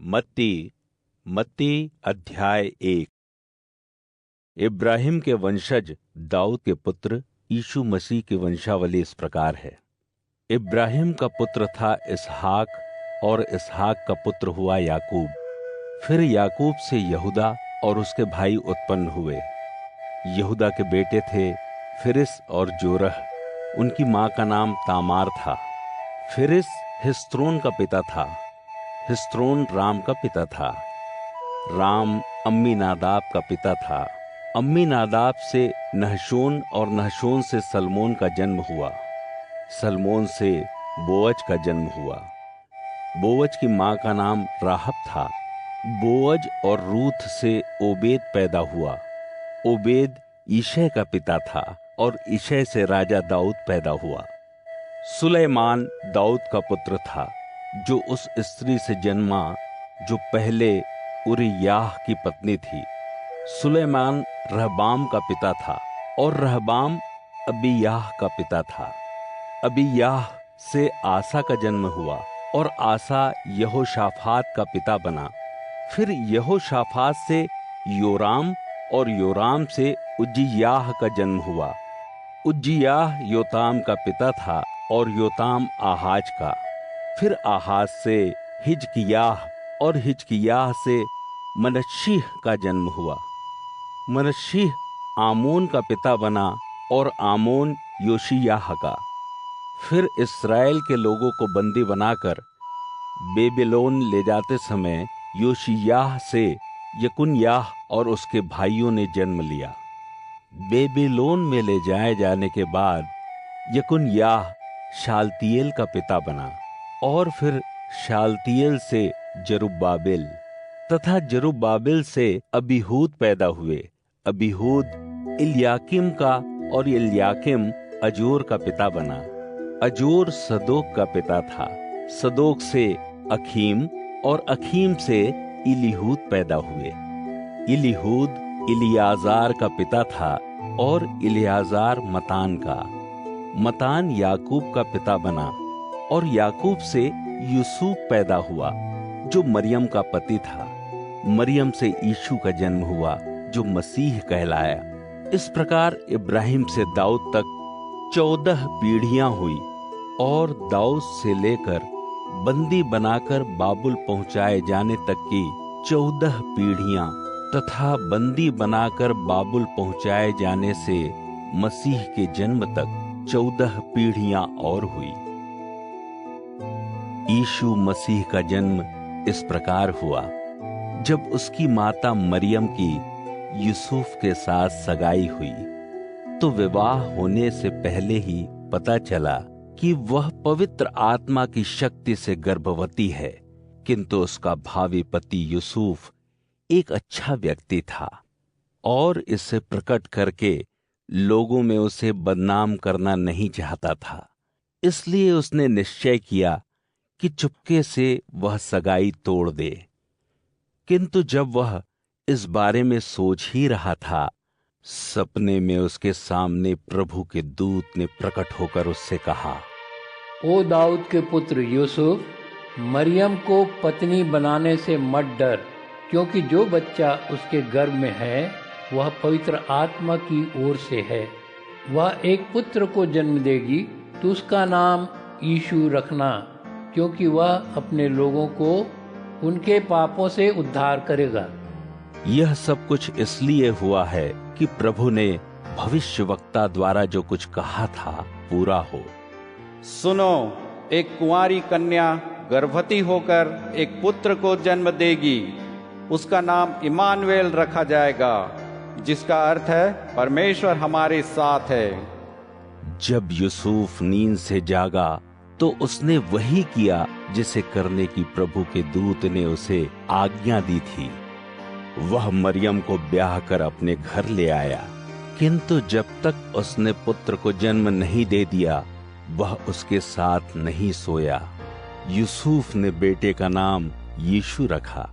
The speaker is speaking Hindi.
मत्ती मत्ती अध्याय 1। इब्राहिम के वंशज दाऊद के पुत्र यीशु मसीह की वंशावली इस प्रकार है। इब्राहिम का पुत्र था इसहाक, और इसहाक का पुत्र हुआ याकूब। फिर याकूब से यहूदा और उसके भाई उत्पन्न हुए। यहूदा के बेटे थे फिरिस और जोरह। उनकी मां का नाम तामार था। फिरिस हिस्रोन का पिता था। हिस्रोन राम का पिता था। राम अम्मीनादाब का पिता था। अम्मीनादाब से नहशोन, और नहशोन से सलमोन का जन्म हुआ। सलमोन से बोअज का जन्म हुआ। बोअज की मां का नाम राहब था। बोअज और रूथ से ओबेद पैदा हुआ। ओबेद ईशै का पिता था, और ईशै से राजा दाऊद पैदा हुआ। सुलैमान दाऊद का पुत्र था, जो उस स्त्री से जन्मा जो पहले उरिय्याह की पत्नी थी। सुलैमान रहबाम का पिता था, और रहबाम अबीयाह का पिता था। अबीयाह से आसा का जन्म हुआ, और आसा यहोशाफात का पिता बना। फिर यहोशाफात से योराम, और योराम से उज्जियाह का जन्म हुआ। उज्जियाह योताम का पिता था, और योताम आहाज का। फिर आहाज से हिजकिय्याह, और हिजकिय्याह से मनश्शिह का जन्म हुआ। मनश्शिह आमोन का पिता बना, और आमोन योशिय्याह का। फिर इस्राएल के लोगों को बंदी बनाकर बेबीलोन ले जाते समय योशिय्याह से यकुन्याह और उसके भाइयों ने जन्म लिया। बेबीलोन में ले जाए जाने के बाद यकुन्याह शालतिएल का पिता बना, और फिर शालतिएल से जरुब्बाबिल, तथा जरुब्बाबिल से अबीहूद पैदा हुए। अबीहूद इल्याकिम का, और इल्याकिम अजोर का पिता बना। अजोर सदोक का पिता था। सदोक से अखीम, और अखीम से इलीहूद पैदा हुए। इलीहूद इलियाजार का पिता था, और इलियाजार मतान का। मतान याकूब का पिता बना, और याकूब से यूसुफ पैदा हुआ, जो मरियम का पति था। मरियम से यीशु का जन्म हुआ, जो मसीह कहलाया। इस प्रकार इब्राहिम से दाऊद तक 14 पीढ़ियां हुई, और दाऊद से लेकर बंदी बनाकर बाबुल पहुंचाए जाने तक की 14 पीढ़ियां, तथा बंदी बनाकर बाबुल पहुंचाए जाने से मसीह के जन्म तक 14 पीढ़ियां और हुई। यीशु मसीह का जन्म इस प्रकार हुआ। जब उसकी माता मरियम की यूसुफ के साथ सगाई हुई, तो विवाह होने से पहले ही पता चला कि वह पवित्र आत्मा की शक्ति से गर्भवती है। किंतु उसका भावी पति यूसुफ एक अच्छा व्यक्ति था, और इसे प्रकट करके लोगों में उसे बदनाम करना नहीं चाहता था। इसलिए उसने निश्चय किया कि चुपके से वह सगाई तोड़ दे। किंतु जब वह इस बारे में सोच ही रहा था, सपने में उसके सामने प्रभु के दूत ने प्रकट होकर उससे कहा, ओ दाऊद के पुत्र यूसुफ, मरियम को पत्नी बनाने से मत डर, क्योंकि जो बच्चा उसके गर्भ में है वह पवित्र आत्मा की ओर से है। वह एक पुत्र को जन्म देगी, तो उसका नाम यीशु रखना, क्योंकि वह अपने लोगों को उनके पापों से उद्धार करेगा। यह सब कुछ इसलिए हुआ है कि प्रभु ने भविष्यवक्ता द्वारा जो कुछ कहा था पूरा हो। सुनो, एक कुंवारी कन्या गर्भवती होकर एक पुत्र को जन्म देगी। उसका नाम इमानुएल रखा जाएगा, जिसका अर्थ है परमेश्वर हमारे साथ है। जब यूसुफ नींद से जागा, तो उसने वही किया जिसे करने की प्रभु के दूत ने उसे आज्ञा दी थी। वह मरियम को ब्याह कर अपने घर ले आया, किंतु जब तक उसने पुत्र को जन्म नहीं दे दिया, वह उसके साथ नहीं सोया। यूसुफ ने बेटे का नाम यीशु रखा।